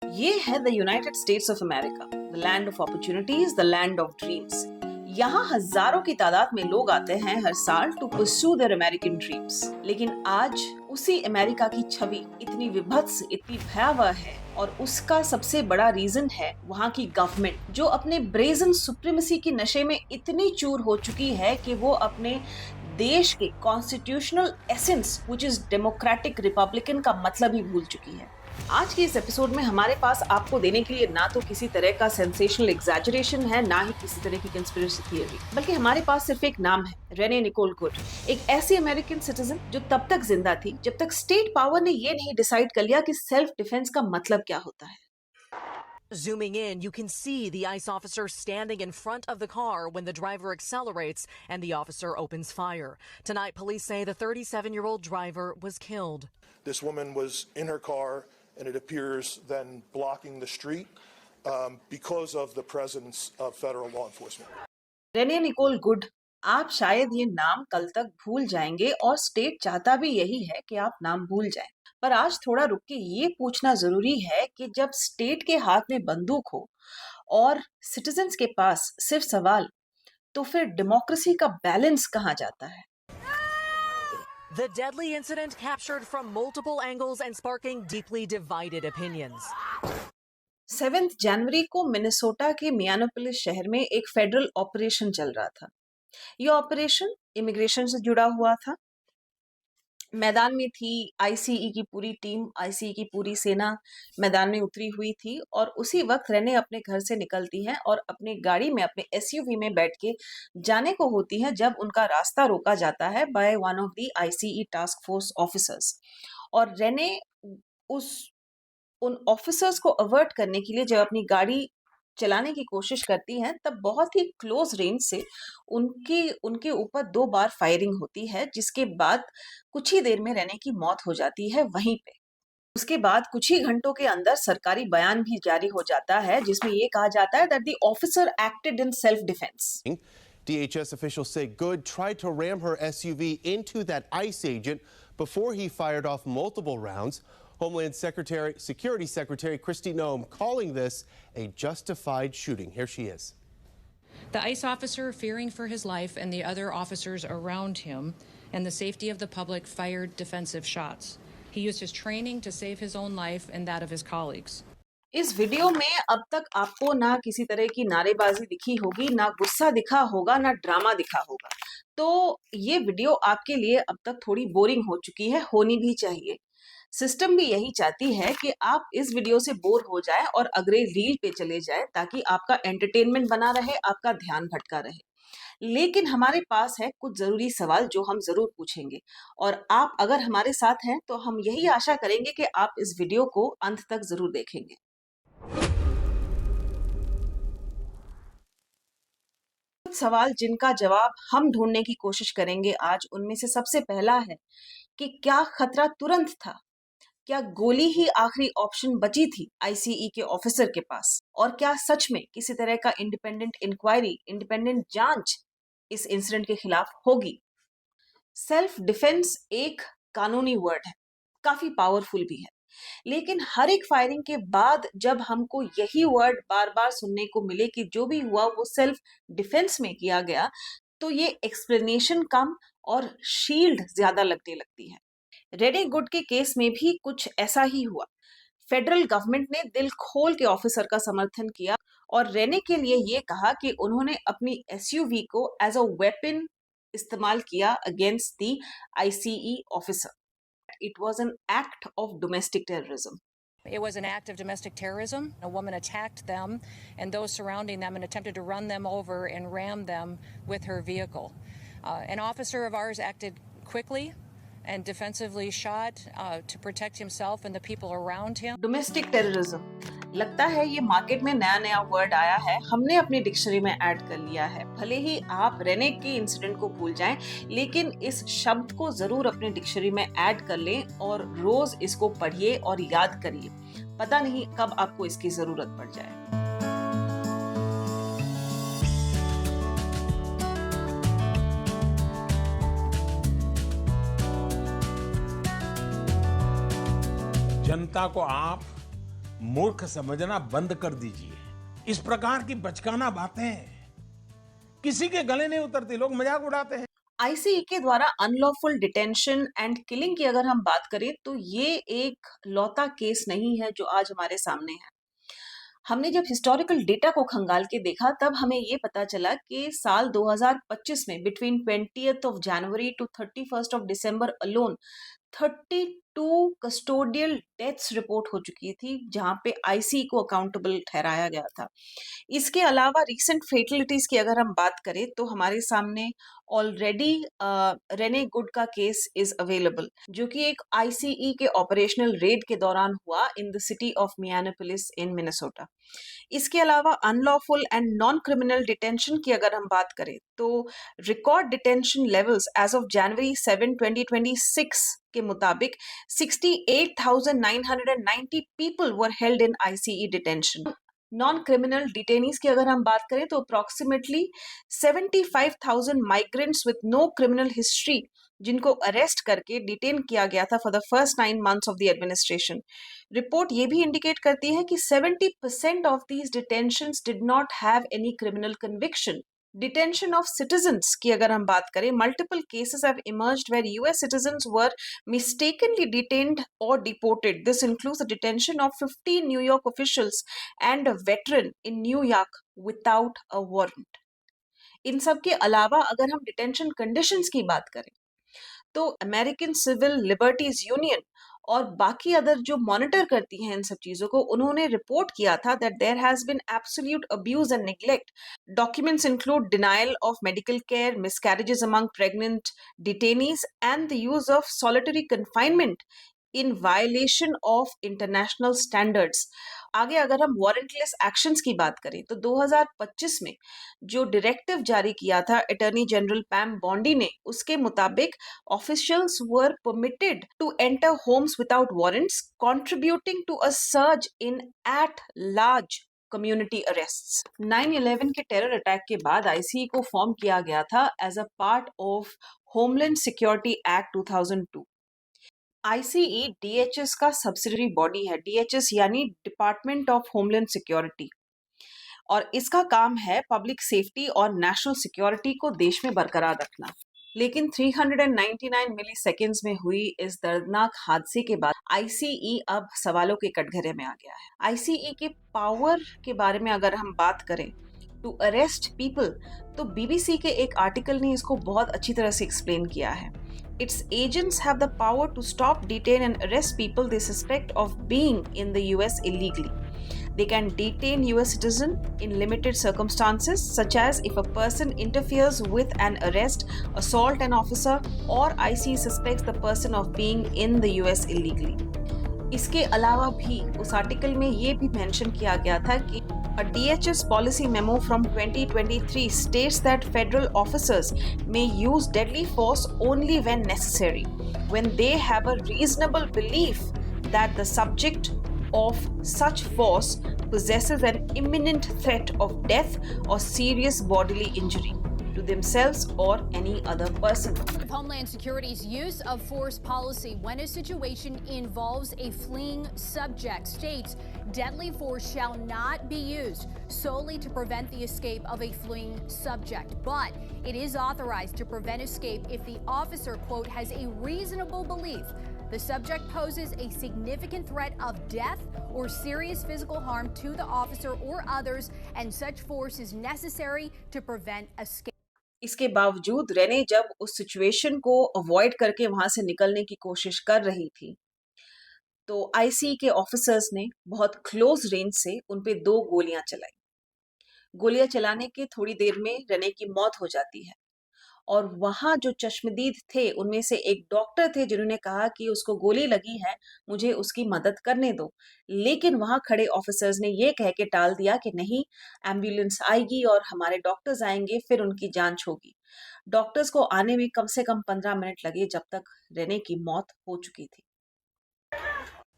ये है the United states of America, the land of opportunities, the land of dreams. यहाँ हजारों की तादाद में लोग आते हैं हर साल to pursue their American dreams. लेकिन आज उसी अमेरिका की छवि इतनी विभत्स, इतनी भयावह है और उसका सबसे बड़ा रीजन है वहाँ की गवर्नमेंट, जो अपने ब्रेजन सुप्रीमेसी की नशे में इतनी चूर हो चुकी है कि वो अपने देश के constitutional essence which is democratic Republican का मतलब ही भूल चुकी है। आज के इस एपिसोड में हमारे पास आपको देने के लिए ना तो किसी तरह का सेंसेशनल एग्जैजरेशन है, ना ही किसी तरह की कंस्पिरेसी थियरी, बल्कि हमारे पास सिर्फ एक नाम है, रेने निकोल गुड। एक ऐसी अमेरिकन सिटीजन जो तब तक जिंदा थी जब तक स्टेट पावर ने ये नहीं डिसाइड कर लिया कि सेल्फ डिफेंस का मतलब क्या होता है। Zooming in, you can see the ICE officer standing in front of the car when the driver accelerates and the officer opens fire. Tonight, police say the 37-year-old driver was killed. This woman was in her car, and it appears then blocking the street because of the presence of federal law enforcement. Renee Nicole Good, आप शायद ये नाम कल तक भूल जाएंगे और state चाहता भी यही है कि आप नाम भूल जाएं। पर आज थोड़ा रुक के ये पूछना जरूरी है कि जब स्टेट के हाथ में बंदूक हो और सिटीजन्स के पास सिर्फ सवाल, तो फिर डेमोक्रेसी का बैलेंस कहाँ जाता है? The deadly incident captured from multiple angles and sparking deeply divided opinions. 7 जनवरी को मिनेसोटा के मियानोपोलिस शहर में एक फेडरल ऑपरेशन चल रहा था। यह ऑपरेशन इमिग्रेशन से जुड़ा हुआ था। मैदान में थी आईसीई की पूरी टीम, आईसीई की पूरी सेना मैदान में उतरी हुई थी और उसी वक्त रेने अपने घर से निकलती हैं और अपनी गाड़ी में, अपने एसयूवी में बैठ के जाने को होती हैं जब उनका रास्ता रोका जाता है by one of the ICE task force officers. और रेने उन ऑफिसर्स को अवर्ट करने के लिए जब अपनी गाड़ी चलाने की कोशिश करती हैं, तब बहुत ही क्लोज रेंज से उनके ऊपर 2 बार फायरिंग होती है, जिसके बाद कुछ ही देर में रेने की मौत हो जाती है वहीं पे। उसके बाद कुछ ही घंटों के अंदर सरकारी बयान भी जारी हो जाता है जिसमें ये कहा जाता है that the officer acted in self defense. DHS officials say Good tried to ram her SUV into that ICE agent before he fired off multiple rounds. Homeland Security Secretary Kristi Noem calling this a justified shooting. Here she is. The ICE officer, fearing for his life and the other officers around him and the safety of the public, fired defensive shots. He used his training to save his own life and that of his colleagues. इस video में अब तक आपको ना किसी तरह की नारेबाजी दिखी होगी, ना गुस्सा दिखा होगा, ना ड्रामा दिखा होगा। तो ये वीडियो आपके लिए अब तक थोड़ी बोरिंग हो चुकी है, होनी भी चाहिए। सिस्टम भी यही चाहती है कि आप इस वीडियो से बोर हो जाए और अगले रील पे चले जाए ताकि आपका एंटरटेनमेंट बना रहे, आपका ध्यान भटका रहे। लेकिन हमारे पास है कुछ जरूरी सवाल जो हम जरूर पूछेंगे और आप अगर हमारे साथ हैं तो हम यही आशा करेंगे कि आप इस वीडियो को अंत तक जरूर देखेंगे। कुछ सवाल जिनका जवाब हम ढूंढने की कोशिश करेंगे आज, उनमें से सबसे पहला है कि क्या खतरा तुरंत था? क्या गोली ही आखिरी ऑप्शन बची थी आईसीई के ऑफिसर के पास? और क्या सच में किसी तरह का इंडिपेंडेंट इंक्वायरी, इंडिपेंडेंट जांच इस इंसिडेंट के खिलाफ होगी? सेल्फ डिफेंस एक कानूनी वर्ड है, काफी पावरफुल भी है, लेकिन हर एक फायरिंग के बाद जब हमको यही वर्ड बार बार सुनने को मिले कि जो भी हुआ वो सेल्फ डिफेंस में किया गया, तो ये एक्सप्लेनेशन कम और शील्ड ज्यादा लगने लगती है। रेने गुड के केस में भी कुछ ऐसा ही हुआ। फेडरल गवर्नमेंट ने दिल खोल के ऑफिसर का समर्थन किया और रेने के लिए ये कहा कि उन्होंने अपनी एसयूवी को एज अ वेपन इस्तेमाल किया against the ICE officer. It was an act of domestic terrorism. It was an act of domestic terrorism. A woman attacked them and those surrounding them and attempted to run them over and ram them with her vehicle. An officer of ours acted quickly and defensively shot to protect himself and the people around him. Domestic terrorism. लगता है ये market में नया नया word आया है, हमने अपनी डिक्शनरी में ऐड कर लिया है। भले ही आप रेने के इंसिडेंट को भूल जाएं, लेकिन इस शब्द को जरूर अपनी डिक्शनरी में ऐड कर लें और रोज इसको पढ़िए और याद करिए। पता नहीं कब आपको इसकी जरूरत पड़ जाए। जनता को आप मूर्ख समझना बंद कर दीजिए। इस प्रकार की बचकाना बातें किसी के गले नहीं उतरती, लोग मजाक उड़ाते हैं। आईसीई के द्वारा अनलॉफुल डिटेंशन एंड किलिंग की अगर हम बात करें तो ये एक लौता केस नहीं है जो आज हमारे सामने है। हमने जब हिस्टोरिकल डेटा को खंगाल के देखा तब हमें ये पता चला कि साल 2025 में between 20th of January to 31st of December alone 32 custodial deaths report हो चुकी थी जहां पे आईसी को अकाउंटेबल ठहराया गया था। इसके अलावा रीसेंट फेटलिटीज की अगर हम बात करें तो हमारे सामने ऑलरेडी रेने गुड का केस इज अवेलेबल जो कि एक आईसीई के ऑपरेशनल रेड के दौरान हुआ in the city of Minneapolis in Minnesota. इसके अलावा unlawful and non criminal detention की अगर हम बात करें तो record detention levels as of January 7 2026 के मुताबिक 68,990 people were held in ICE detention. Non criminal detainees की अगर हम बात करें तो approximately 75,000 migrants with no criminal history जिनको अरेस्ट करके डिटेन किया गया था for the first 9 months of the administration. Report ये भी इंडिकेट करती है कि 70% of these detentions did not have any criminal conviction. Detention of citizens की अगर हम बात करें, multiple cases have emerged where US citizens were mistakenly detained or deported. This includes the detention of 15 New York officials and a veteran in New York without a warrant. इन सब के अलावा अगर हम डिटेंशन कंडीशंस की बात करें तो American civil liberties union और बाकी अदर जो मॉनिटर करती हैं इन सब चीजों को, उन्होंने रिपोर्ट किया था that there has been absolute abuse and neglect. Documents include denial of medical care, miscarriages among pregnant detainees and the use of solitary confinement in violation of international standards. आगे अगर हम वारंटलेस एक्शंस की बात करें तो 2025 में जो डायरेक्टिव जारी किया था अटॉर्नी जनरल पैम बॉन्डी ने, उसके मुताबिक officials were permitted to enter homes without warrants, contributing to a surge in at large community arrests. 9/11 के टेरर अटैक के बाद आईसीई को फॉर्म किया गया था as a part of homeland security act 2002। ICE DHS का सब्सिडरी बॉडी है। DHS यानी डिपार्टमेंट ऑफ होमलैंड सिक्योरिटी, और इसका काम है पब्लिक सेफ्टी और नेशनल सिक्योरिटी को देश में बरकरार रखना। लेकिन 399 मिली सेकेंड्स में हुई इस दर्दनाक हादसे के बाद आईसीई अब सवालों के कटघरे में आ गया है। आईसीई के पावर के बारे में अगर हम बात करें टू अरेस्ट पीपल, तो बीबीसी के एक आर्टिकल ने इसको बहुत अच्छी तरह से एक्सप्लेन किया है। Its agents have the power to stop, detain and arrest people they suspect of being in the US illegally. They can detain US citizen in limited circumstances, such as if a person interferes with an arrest, assault an officer, or IC suspects the person of being in the US illegally. इसके अलावा भी उस article में ये भी mention किया गया था कि a DHS policy memo from 2023 states that federal officers may use deadly force only when necessary, when they have a reasonable belief that the subject of such force possesses an imminent threat of death or serious bodily injury to themselves or any other person. Homeland Security's use of force policy when a situation involves a fleeing subject states deadly force shall not be used solely to prevent the escape of a fleeing subject, but it is authorized to prevent escape if the officer, quote, has a reasonable belief the subject poses a significant threat of death or serious physical harm to the officer or others, and such force is necessary to prevent escape. इसके बावजूद Renee जब उस situation को avoid करके वहां से निकलने की कोशिश कर रही थी तो आईसी के ऑफिसर्स ने बहुत क्लोज रेंज से उन पे 2 गोलियां चलाई। गोलियां चलाने के थोड़ी देर में रेने की मौत हो जाती है, और वहां जो चश्मदीद थे उनमें से एक डॉक्टर थे जिन्होंने कहा कि उसको गोली लगी है, मुझे उसकी मदद करने दो। लेकिन वहां खड़े ऑफिसर्स ने ये कह के टाल दिया कि नहीं, एम्बुलेंस आएगी और हमारे डॉक्टर्स आएंगे, फिर उनकी जांच होगी। डॉक्टर्स को आने में कम से कम 15 मिनट लगे जब तक रेने की मौत हो चुकी थी।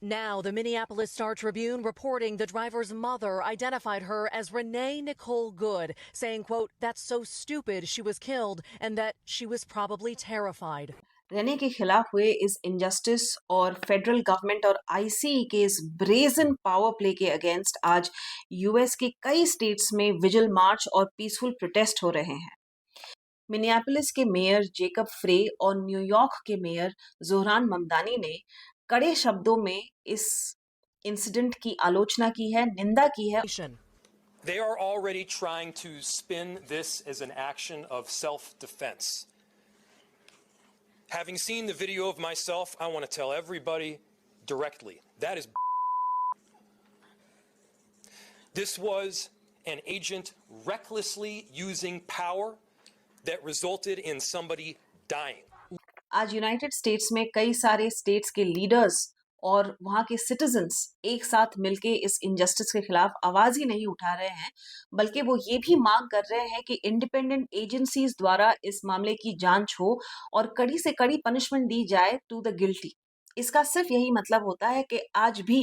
Now, the Minneapolis Star-Tribune reporting the driver's mother identified her as Renee Nicole Good, saying, quote, "That's so stupid she was killed," and that she was probably terrified. Renee के खिलाफ हुए इस इनजस्टिस और फेडरल गवर्नमेंट और IC के इस brazen power play के against आज यूएस के कई स्टेट्स में विजिल मार्च और पीसफुल प्रोटेस्ट हो रहे हैं। मिनियापोलिस के मेयर जेकब फ्रे और न्यूयॉर्क के मेयर जोहरान ममदानी ने कड़े शब्दों में इस इंसिडेंट की आलोचना की है, निंदा की है। They are already trying to spin this as an action of self-defense. Having seen the video of myself, I want to tell everybody directly, that is this was an agent recklessly using power that resulted in somebody dying. आज United states में कई सारे states के leaders और वहां के citizens एक साथ मिलके इस इनजस्टिस के खिलाफ आवाज ही नहीं उठा रहे हैं, बल्कि वो ये भी मांग कर रहे हैं कि इंडिपेंडेंट एजेंसीज द्वारा इस मामले की जांच हो और कड़ी से कड़ी पनिशमेंट दी जाए टू द गिल्टी। इसका सिर्फ यही मतलब होता है कि आज भी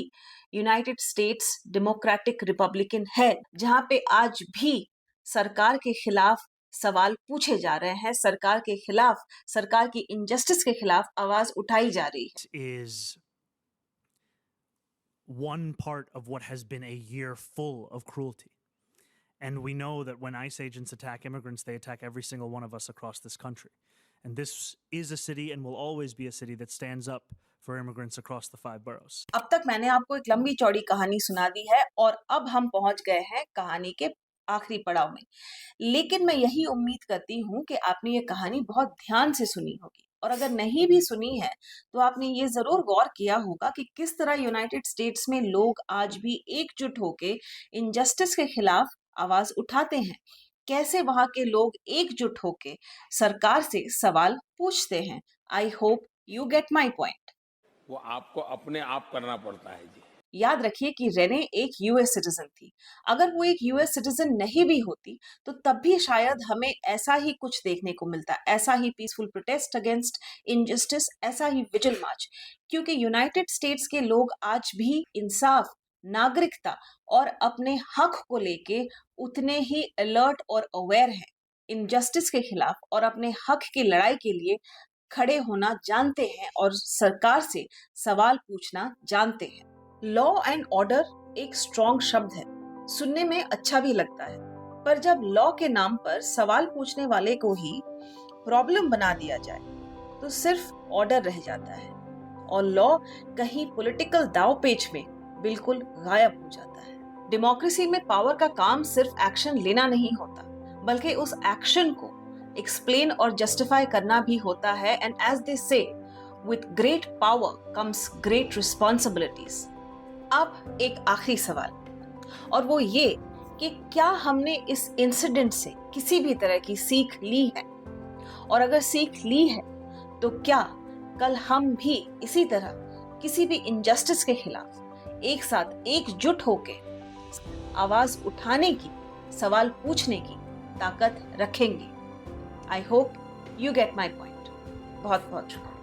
यूनाइटेड स्टेट्स डेमोक्रेटिक रिपब्लिकन है, जहां पे आज भी सरकार के खिलाफ सवाल पूछे जा रहे हैं, सरकार के खिलाफ, सरकार की इनजस्टिस के खिलाफ आवाज उठाई जा रही है। Is one part of what has been a year full of cruelty. And we know that when ICE agents attack immigrants, they attack every single one of us across this country. And this is a city and will always be a city that stands up for immigrants across the 5 boroughs. अब तक मैंने आपको एक लंबी चौड़ी कहानी सुना दी है और अब हम पहुंच गए हैं कहानी के आखिरी पड़ाव में। लेकिन मैं यही उम्मीद करती हूं कि आपने ये कहानी बहुत ध्यान से सुनी होगी, और अगर नहीं भी सुनी है तो आपने ये जरूर गौर किया होगा कि किस तरह यूनाइटेड स्टेट्स में लोग आज भी एकजुट होके इनजस्टिस के खिलाफ आवाज उठाते हैं, कैसे वहां के लोग एकजुट होके सरकार से सवाल पूछते हैं। I hope you get my point. वो आपको अपने आप करना पड़ता है जी। याद रखिए कि रेने एक यूएस सिटीजन थी। अगर वो एक यूएस सिटीजन नहीं भी होती तो तब भी शायद हमें ऐसा ही कुछ देखने को मिलता, ऐसा ही पीसफुल प्रोटेस्ट अगेंस्ट इनजस्टिस, ऐसा ही विजिल मार्च, क्योंकि यूनाइटेड स्टेट्स के लोग आज भी इंसाफ, नागरिकता और अपने हक को लेके उतने ही अलर्ट और अवेयर हैं। इनजस्टिस के खिलाफ और अपने हक की लड़ाई के लिए खड़े होना जानते हैं और सरकार से सवाल पूछना जानते हैं। लॉ एंड ऑर्डर एक स्ट्रॉन्ग शब्द है, सुनने में अच्छा भी लगता है, पर जब लॉ के नाम पर सवाल पूछने वाले को ही प्रॉब्लम बना दिया जाए तो सिर्फ ऑर्डर रह जाता है और लॉ कहीं पॉलिटिकल दांवपेच में बिल्कुल गायब हो जाता है। डेमोक्रेसी में पावर का काम सिर्फ एक्शन लेना नहीं होता, बल्कि उस एक्शन को एक्सप्लेन और जस्टिफाई करना भी होता है। एंड एज दे से, with great power comes great responsibilities. अब एक आखिरी सवाल, और वो ये कि क्या हमने इस इंसिडेंट से किसी भी तरह की सीख ली है, और अगर सीख ली है तो क्या कल हम भी इसी तरह किसी भी इनजस्टिस के खिलाफ एक साथ एकजुट होके आवाज उठाने की, सवाल पूछने की ताकत रखेंगे। I hope you get my point. बहुत बहुत शुक्रिया।